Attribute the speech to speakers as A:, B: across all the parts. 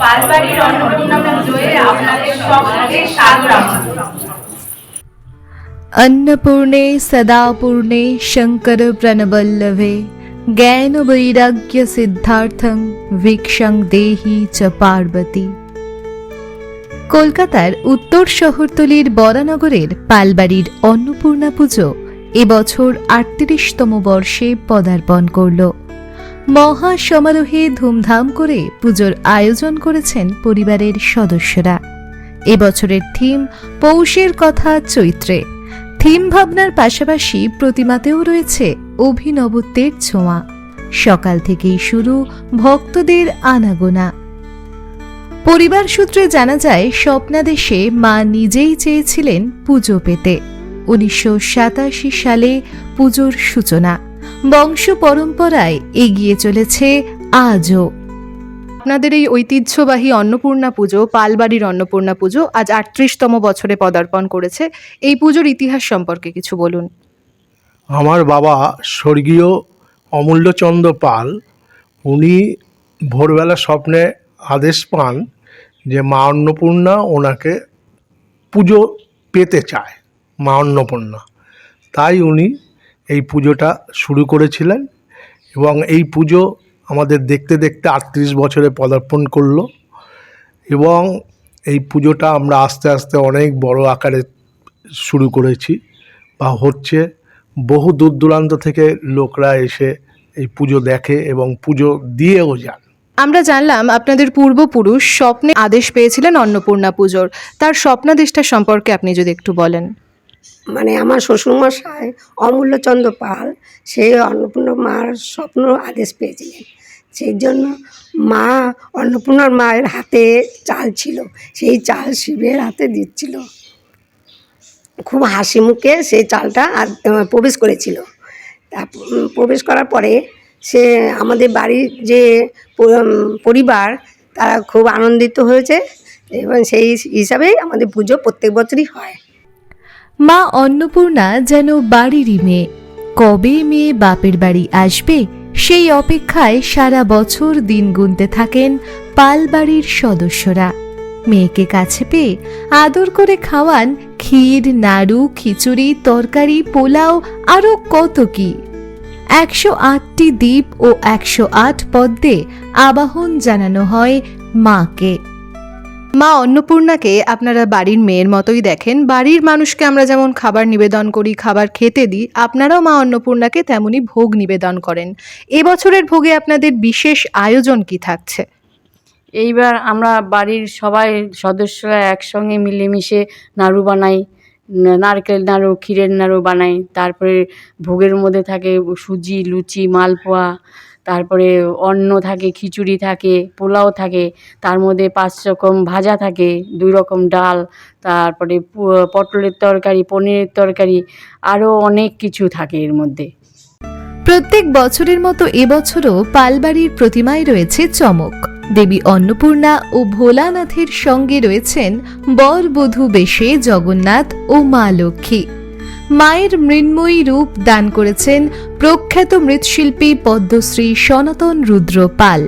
A: পালবাড়ির অন্নপূর্ণা পুজোয় আপনাদের সকলকে সাদর আমন্ত্রণ।
B: अन्नपूर्णे सदा पूर्णे शंकर प्रणवल्लभे ज्ञान वैराग्य सिद्धार्थं भिक्षां देहि च पार्वती। কলকাতার উত্তর শহরতলির বরানগরের পালবাড়ির অন্নপূর্ণা পুজো এবছর ৩৮তম বর্ষে পদার্পণ করল। মহা সমারোহে ধুমধাম করে পুজোর আয়োজন করেছেন পরিবারের সদস্যরা। এবছরের থিম পৌষের কথা চৈত্রে। থিম ভাবনার পাশাপাশি প্রতিমাতেও রয়েছে অভিনবত্বের ছোঁয়া। সকাল থেকেই শুরু ভক্তদের আনাগোনা। পরিবার সূত্রে জানা যায়, স্বপ্নাদেশে মা নিজেই চেয়েছিলেন পুজো পেতে। ১৯৮৭ সালে পুজোর সূচনা বংশ পরম্পরায় এগিয়ে চলেছে আজও।
C: আপনাদের এই ঐতিহ্যবাহী অন্নপূর্ণা পুজো, পালবাড়ির অন্নপূর্ণা পুজো আজ ৩৮তম বছরে পদার্পণ করেছে। এই পুজোর ইতিহাস সম্পর্কে কিছু বলুন।
D: আমার বাবা স্বর্গীয় অমূল্যচন্দ্র পাল, উনি ভোরবেলা স্বপ্নে আদেশ পান যে মা অন্নপূর্ণা ওনাকে পুজো পেতে চায়, মা অন্নপূর্ণা। তাই উনি এই পুজোটা শুরু করেছিলেন এবং এই পুজো আমাদের দেখতে দেখতে ৩৮ বছরে পদার্পণ করলো এবং এই পুজোটা আমরা আস্তে আস্তে অনেক বড় আকারে শুরু করেছি বা হচ্ছে। বহু দূর দূরান্ত থেকে লোকরা এসে এই পুজো দেখে এবং পুজো দিয়েও যান।
C: আমরা জানলাম আপনাদের পূর্বপুরুষ স্বপ্নে আদেশ পেয়েছিলেন অন্নপূর্ণা পুজোর। তার স্বপ্নাদেশটা সম্পর্কে আপনি যদি একটু বলেন।
E: মানে আমার শ্বশুরমশাই অমূল্যচন্দ্র পাল সেই অন্নপূর্ণা মার স্বপ্ন আদেশ পেয়েছিলেন। সেই জন্য মা অন্নপূর্ণার মায়ের হাতে চাল ছিল, সেই চাল শিবের হাতে দিচ্ছিল। খুব হাসি মুখে সেই চালটা প্রবেশ করেছিল। তা প্রবেশ করার পরে সে আমাদের বাড়ির যে পরিবার তারা খুব আনন্দিত হয়েছে এবং সেই হিসাবেই আমাদের পুজো প্রত্যেক বছরই হয়।
B: মা অন্নপূর্ণা যেন বাড়িরই মেয়ে। কবে মেয়ে বাপের বাড়ি আসবে সেই অপেক্ষায় সারা বছর দিন গুনতে থাকেন পালবাড়ির সদস্যরা। মেয়েকে কাছে পেয়ে আদর করে খাওয়ান ক্ষীর, নাড়ু, খিচুড়ি, তরকারি, পোলাও, আরও কত কি। ১০৮টি দ্বীপ ও ১০৮ পদ্মে আবাহন জানানো হয় মাকে।
C: মা অন্নপূর্ণাকে আপনারা বাড়ির মেয়ের মতোই দেখেন। বাড়ির মানুষকে আমরা যেমন খাবার নিবেদন করি, খাবার খেতে দিই, আপনারাও মা অন্নপূর্ণাকে তেমনি ভোগ নিবেদন করেন। এবছরের ভোগে আপনাদের বিশেষ আয়োজন কি থাকছে?
F: এইবার আমরা বাড়ির সবাই সদস্যরা একসঙ্গে মিলেমিশে নাড়ু বানাই, নারকেল নাড়ু, ক্ষীরের নাড়ু বানাই। তারপরে ভোগের মধ্যে থাকে সুজি, লুচি, মালপোয়া, তারপরে অন্ন থাকে, খিচুড়ি থাকে, পোলাও থাকে, তার মধ্যে ৫ রকম ভাজা থাকে, ২ রকম ডাল, তারপরে পটলের তরকারি, পনিরের তরকারি, আরও অনেক কিছু থাকে এর মধ্যে।
B: প্রত্যেক বছরের মতো এবছরও পালবাড়ির প্রতিমায় রয়েছে চমক। দেবী অন্নপূর্ণা ও ভোলানাথের সঙ্গে রয়েছেন বর বধূ বেশে জগন্নাথ ও মা লক্ষ্মী। মায়ের মৃন্ময়ী রূপ দান করেছেন প্রখ্যাত মৃৎশিল্পী পদ্মশ্রী সনাতন রুদ্র পাল।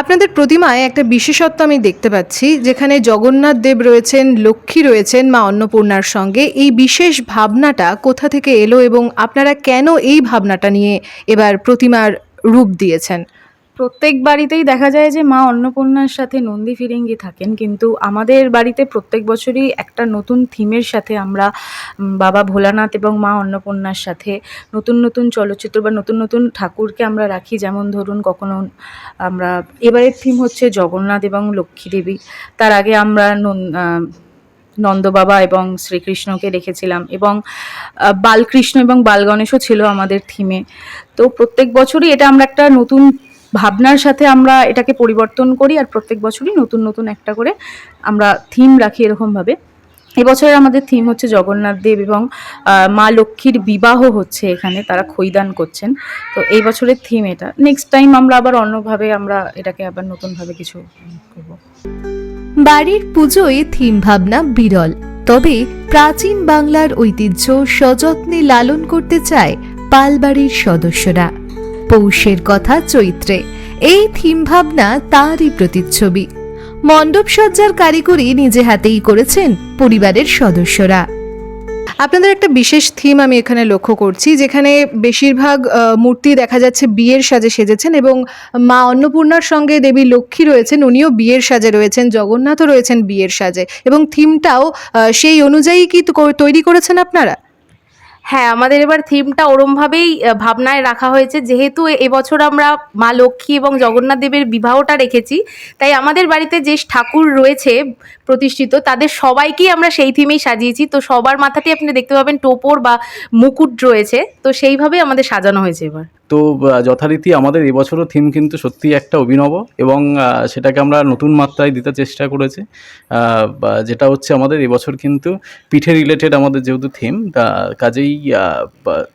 C: আপনাদের প্রতিমায় একটা বিশেষত্ব আমি দেখতে পাচ্ছি, যেখানে জগন্নাথ দেব রয়েছেন, লক্ষ্মী রয়েছেন মা অন্নপূর্ণার সঙ্গে। এই বিশেষ ভাবনাটা কোথা থেকে এলো এবং আপনারা কেন এই ভাবনাটা নিয়ে এবার প্রতিমার রূপ দিয়েছেন?
G: প্রত্যেক বাড়িতেই দেখা যায় যে মা অন্নপূর্ণার সাথে নন্দী ফিরিঙ্গি থাকেন, কিন্তু আমাদের বাড়িতে প্রত্যেক বছরই একটা নতুন থিমের সাথে আমরা বাবা ভোলানাথ এবং মা অন্নপূর্ণার সাথে নতুন নতুন চলচ্চিত্র বা নতুন নতুন ঠাকুরকে আমরা রাখি। যেমন ধরুন, কখনো আমরা এবারের থিম হচ্ছে জগন্নাথ এবং লক্ষ্মী দেবী। তার আগে আমরা নন্দ বাবা এবং শ্রীকৃষ্ণকে রেখেছিলাম এবং বালকৃষ্ণ এবং বালগণেশও ছিল আমাদের থিমে। তো প্রত্যেক বছরই এটা আমরা একটা নতুন ভাবনার সাথে আমরা এটাকে পরিবর্তন করি, আর প্রত্যেক বছরই নতুন নতুন একটা করে আমরা থিম রাখি এরকমভাবে। এবছরের আমাদের থিম হচ্ছে জগন্নাথ দেব এবং মা লক্ষ্মীর বিবাহ হচ্ছে এখানে, তারা খৈদান করছেন। তো এই বছরের থিম এটা। নেক্সট টাইম আমরা আবার অন্যভাবে আমরা এটাকে আবার নতুনভাবে কিছু করব।
B: বাড়ির পুজোয় থিম ভাবনা বিরল, তবে প্রাচীন বাংলার ঐতিহ্য সযত্নে লালন করতে চায় পালবাড়ির সদস্যরা। পৌষের কথা চৈত্রে, এই থিম ভাবনা তারই প্রতিচ্ছবি। মণ্ডপসজ্জার কারিগরি নিজে হাতেই করেছেন পরিবারের সদস্যরা।
C: আপনাদের একটা বিশেষ থিম আমি এখানে লক্ষ্য করছি, যেখানে বেশিরভাগ মূর্তি দেখা যাচ্ছে বিয়ের সাজে সেজেছেন এবং মা অন্নপূর্ণার সঙ্গে দেবী লক্ষ্মী রয়েছেন, উনিও বিয়ের সাজে রয়েছেন, জগন্নাথও রয়েছেন বিয়ের সাজে, এবং থিমটাও সেই অনুযায়ী কি তৈরি করেছেন আপনারা?
H: হ্যাঁ, আমাদের এবার থিমটা ওরমভাবেই ভাবনায় রাখা হয়েছে। যেহেতু এবছর আমরা মা লক্ষ্মী এবং জগন্নাথ দেবের বিবাহটা রেখেছি, তাই আমাদের বাড়িতে যে ঠাকুর রয়েছে প্রতিষ্ঠিত তাদের সবাইকেই আমরা সেই থিমেই সাজিয়েছি। তো সবার মাথাতেই আপনি দেখতে পাবেন টোপর বা মুকুট রয়েছে, তো সেইভাবেই আমাদের সাজানো হয়েছে এবার।
I: তো যথারীতি আমাদের এবছরও থিম কিন্তু সত্যিই একটা অভিনব, এবং সেটাকে আমরা নতুন মাত্রায় দিতে চেষ্টা করেছি। যেটা হচ্ছে আমাদের এবছর কিন্তু পিঠে রিলেটেড আমাদের যেহেতু থিম, কাজেই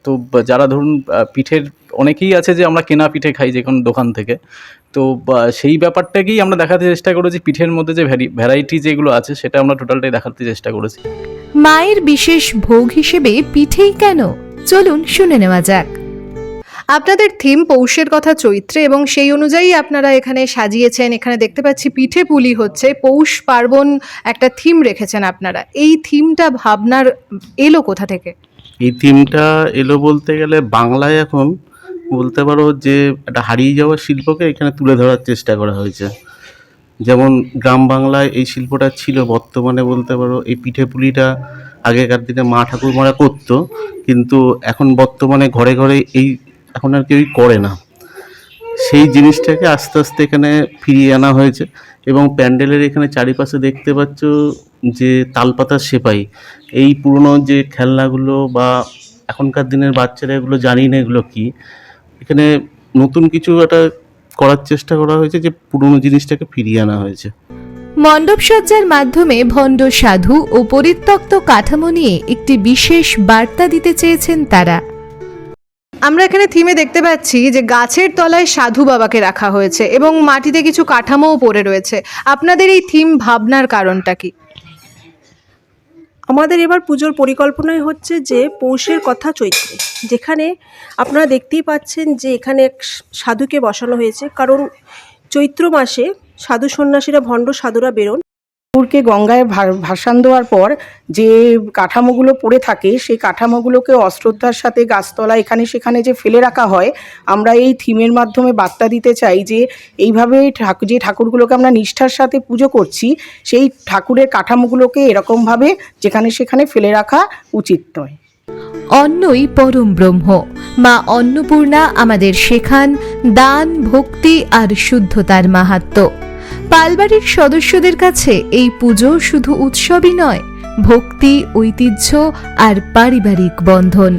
I: তো যারা ধরুন পিঠের অনেকেই আছে যে আমরা কেনা পিঠে খাই যে কোনো দোকান থেকে, তো সেই ব্যাপারটাকেই আমরা দেখাতে চেষ্টা করেছি। পিঠের মধ্যে যে ভ্যারাইটি যেগুলো আছে সেটা আমরা টোটালটাই দেখাতে চেষ্টা করেছি।
B: মায়ের বিশেষ ভোগ হিসেবে পিঠেই কেন, চলুন শুনে নেওয়া যাক।
C: আপনাদের থিম পৌষের কথা চৈত্রে, এবং সেই অনুযায়ী আপনারা এখানে সাজিয়েছেন। এখানে দেখতে পাচ্ছি পিঠে পুলি হচ্ছে, পৌষ পার্বণ একটা থিম রেখেছেন আপনারা। এই থিমটা ভাবনার এলো কোথা থেকে?
J: এই থিমটা এলো বলতে গেলে বাংলায় এখন বলতে পারো যে একটা হারিয়ে যাওয়া শিল্পকে এখানে তুলে ধরার চেষ্টা করা হয়েছে। যেমন গ্রাম বাংলায় এই শিল্পটা ছিল, বর্তমানে বলতে পারো এই পিঠে পুলিটা আগেকার দিনে মা ঠাকুরমারা করতো, কিন্তু এখন বর্তমানে ঘরে ঘরে এই এখন আর কেউই করে না। সেই জিনিসটাকে আস্তে আস্তে এখানে ফিরিয়ে আনা হয়েছে, এবং প্যান্ডেলের এখানে চারিপাশে দেখতে পাচ্ছ যে তালপাতার সেপাই, এই পুরনো যে খেলনাগুলো বা এখনকার দিনের বাচ্চারা এগুলো জানি না এগুলো কি, এখানে নতুন কিছু একটা করার চেষ্টা করা হয়েছে, যে পুরনো জিনিসটাকে ফিরিয়ে আনা হয়েছে।
B: মণ্ডপসজ্জার মাধ্যমে ভণ্ড সাধু ও পরিত্যক্ত কাঠামো নিয়ে একটি বিশেষ বার্তা দিতে চেয়েছেন তারা।
C: আমরা এখানে থিমে দেখতে পাচ্ছি যে গাছের তলায় সাধু বাবাকে রাখা হয়েছে এবং মাটিতে কিছু কাঠামোও পড়ে রয়েছে। আপনাদের এই থিম ভাবনার কারণটা কি?
K: আমাদের এবার পুজোর পরিকল্পনাই হচ্ছে যে পৌষের কথা চৈত্রে, যেখানে আপনারা দেখতেই পাচ্ছেন যে এখানে এক সাধুকে বসানো হয়েছে, কারণ চৈত্র মাসে সাধু সন্ন্যাসীরা ভণ্ড সাধুরা বেরোন। ঠাকুরকে গঙ্গায় ভাসান দেওয়ার পর যে কাঠামোগুলো পড়ে থাকে সেই কাঠামোগুলোকে অশ্রদ্ধার সাথে গাছতলা এখানে সেখানে যে ফেলে রাখা হয়, আমরা এই থিমের মাধ্যমে বার্তা দিতে চাই যে এইভাবে যে ঠাকুরগুলোকে আমরা নিষ্ঠার সাথে পুজো করছি, সেই ঠাকুরের কাঠামোগুলোকে এরকমভাবে যেখানে সেখানে ফেলে রাখা উচিত নয়।
B: অন্নই পরম ব্রহ্ম। মা অন্নপূর্ণা আমাদের শেখান দান, ভক্তি আর শুদ্ধতার মাহাত্ম্য। পালবাড়ির সদস্যদের কাছে এই পুজো শুধু উৎসবই নয়, ভক্তি, ঐতিহ্য আর পারিবারিক বন্ধন।